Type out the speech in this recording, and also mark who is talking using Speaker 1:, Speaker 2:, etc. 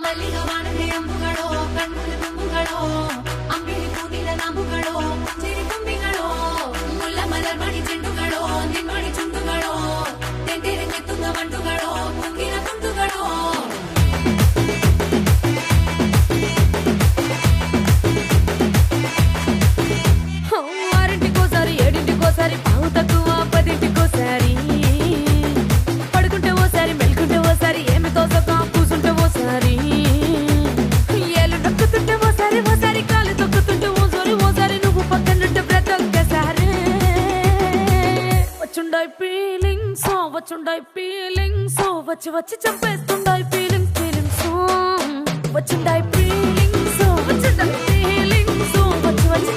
Speaker 1: ಮಲ್ಲಿಗ ವಾಣದೆ ಅಂಬುಗಳೋ ಕಣ್ಣುಗಳ ತುಂಬುಗಳೋ ಅಂಬಿಳಿ ಕೂದಿನ ನಾಂಬುಗಳೋ ಚಿರಿ ತುಂಬಿಗಳೋ ಮುಲ್ಲ ಮಲರ್ ಮಣಿ ಚೆಂಡುಗಳೋ ನಿಮ್ಮಣಿ ಚುಂಡುಗಳೋ ತೆಂದೆರೆಂಗೆತ್ತುന്ന ಮಂಡುಗಳೋ ಮುಂಗಿನ ತುಂಡುಗಳೋ ఆరింటికోసారి ఏడింటికోసారి పావు తక్కువ పదింటికోసారి పడుకుంటే ఓసారి మెలుకుంటే ఓసారి ఏమి తోసక కూసుంటే ఓసారి ఏళ్ళు నొక్కుతుంటే ఓసారి ఓసారి కాలు తొక్కుతుంటే ఓసారి నువ్వు పక్కనుంటే బ్రతొక్కసారి వచ్చుండాయి ఫీలింగ్స్ వచ్చి వచ్చి చంపేస్తుండాయి ఫీలింగ్స్ వచ్చుండాయి ఫీలింగ్స్ వచ్చి వచ్చి